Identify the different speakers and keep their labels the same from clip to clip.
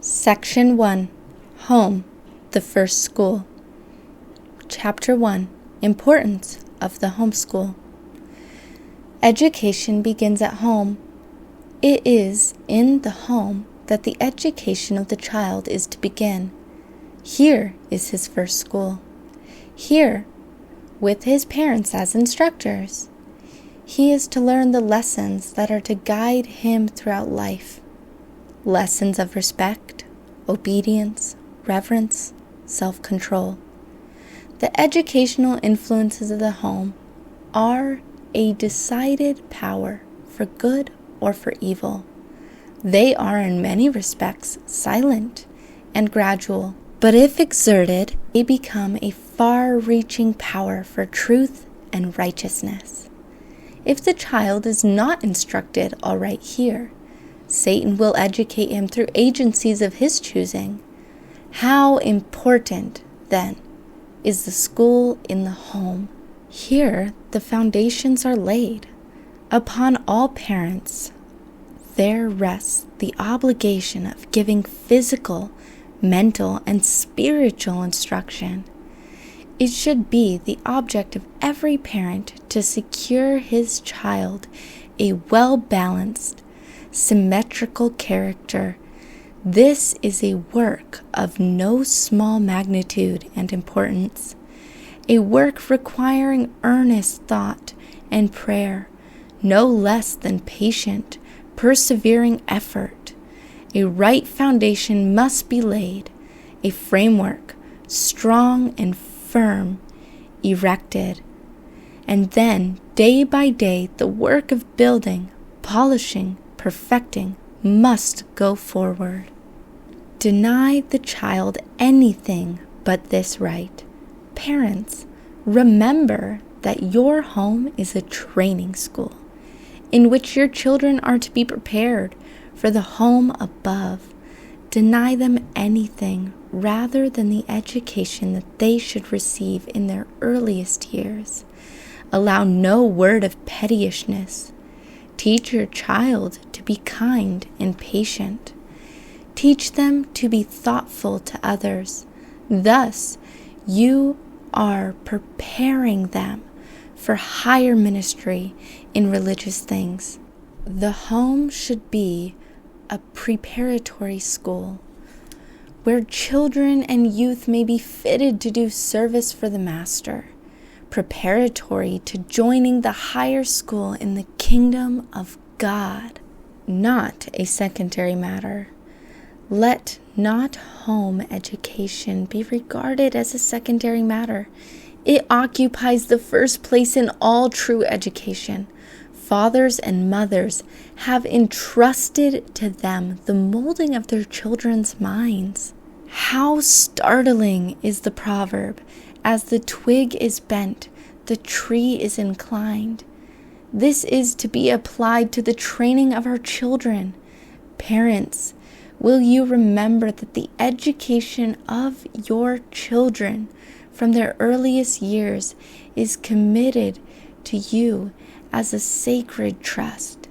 Speaker 1: Section 1. Home, the First School. Chapter 1. Importance of the Home School. Education begins at home. It is in the home that the education of the child is to begin. Here is his first school. Here, with his parents as instructors, he is to learn the lessons that are to guide him throughout life. Lessons of respect, obedience, reverence, self-control. The educational influences of the home are a decided power for good or for evil. They are in many respects silent and gradual, but if exerted, they become a far-reaching power for truth and righteousness. If the child is not instructed aright here, Satan will educate him through agencies of his choosing. How important, then, is the school in the home? Here, the foundations are laid. Upon all parents, there rests the obligation of giving physical, mental, and spiritual instruction. It should be the object of every parent to secure his child a well-balanced, symmetrical character. This is a work of no small magnitude and importance, a work requiring earnest thought and prayer, no less than patient, persevering effort. A right foundation must be laid, a framework, strong and firm, erected, and then, day by day, the work of building, polishing, perfecting must go forward. Deny the child anything but this right. Parents, remember that your home is a training school in which your children are to be prepared for the home above. Deny them anything rather than the education that they should receive in their earliest years. Allow no word of pettishness. Teach your child to be kind and patient. Teach them to be thoughtful to others. Thus, you are preparing them for higher ministry in religious things. The home should be a preparatory school where children and youth may be fitted to do service for the Master, preparatory to joining the higher school in the kingdom of God, not a secondary matter. Let not home education be regarded as a secondary matter. It occupies the first place in all true education. Fathers and mothers have entrusted to them the molding of their children's minds. How startling is the proverb, "As the twig is bent, the tree is inclined." This is to be applied to the training of our children. Parents, will you remember that the education of your children from their earliest years is committed to you as a sacred trust?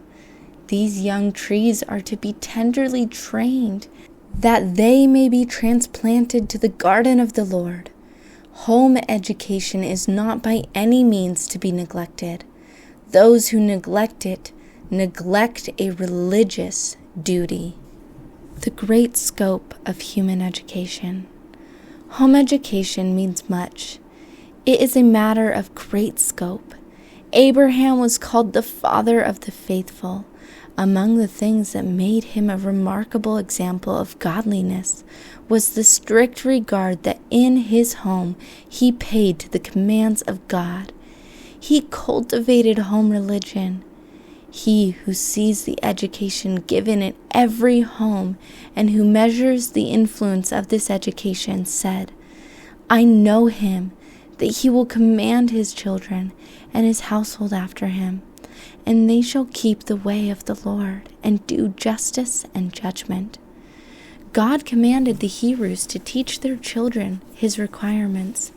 Speaker 1: These young trees are to be tenderly trained that they may be transplanted to the garden of the Lord. Home education is not by any means to be neglected. Those who neglect it neglect a religious duty. The great scope of human education. Home education means much. It is a matter of great scope. Abraham was called the father of the faithful. Among the things that made him a remarkable example of godliness was the strict regard that in his home he paid to the commands of God. He cultivated home religion. He who sees the education given in every home and who measures the influence of this education said, "I know him, that he will command his children and his household after him, and they shall keep the way of the Lord and do justice and judgment." God commanded the Hebrews to teach their children his requirements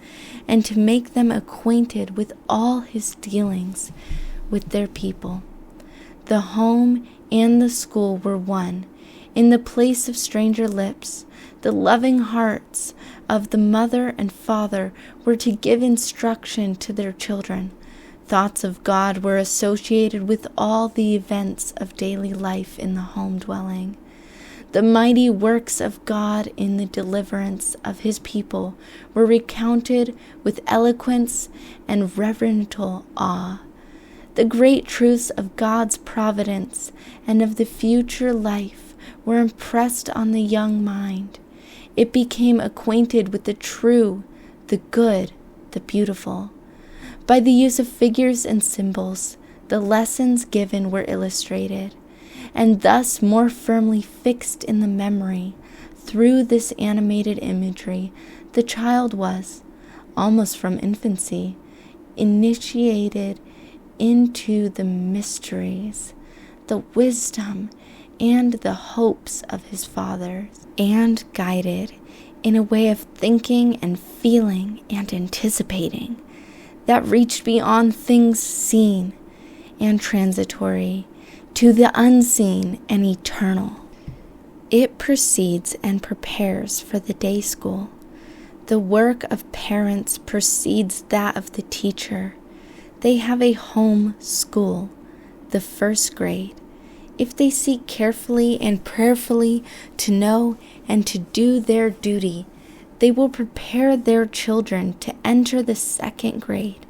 Speaker 1: and to make them acquainted with all his dealings with their people. The home and the school were one In the place of stranger lips, the loving hearts of the mother and father were to give instruction to their children. Thoughts of God were associated with all the events of daily life in the home dwelling. The mighty works of God in the deliverance of his people were recounted with eloquence and reverential awe. The great truths of God's providence and of the future life were impressed on the young mind. It became acquainted with the true, the good, the beautiful. By the use of figures and symbols, the lessons given were illustrated, and thus more firmly fixed in the memory. Through this animated imagery, the child was, almost from infancy, initiated into the mysteries, the wisdom, and the hopes of his fathers, and guided in a way of thinking and feeling and anticipating that reached beyond things seen and transitory to the unseen and eternal. It precedes and prepares for the day school. The work of parents precedes that of the teacher. They have a home school, the first grade. If they seek carefully and prayerfully to know and to do their duty, they will prepare their children to enter the second grade,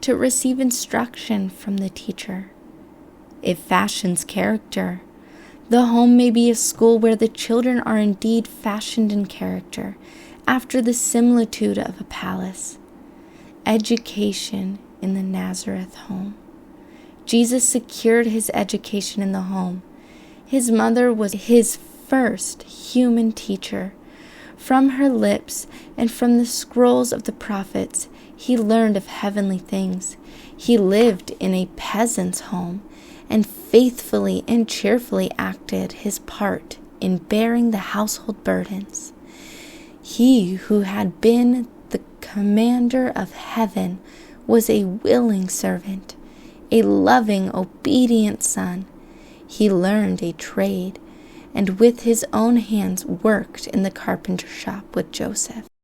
Speaker 1: to receive instruction from the teacher. It fashions character. The home may be a school where the children are indeed fashioned in character, after the similitude of a palace. Education in the Nazareth home. Jesus secured his education in the home. His mother was his first human teacher. From her lips and from the scrolls of the prophets, he learned of heavenly things. He lived in a peasant's home and faithfully and cheerfully acted his part in bearing the household burdens. He who had been the commander of heaven was a willing servant, a loving, obedient son. He learned a trade, and with his own hands worked in the carpenter shop with Joseph.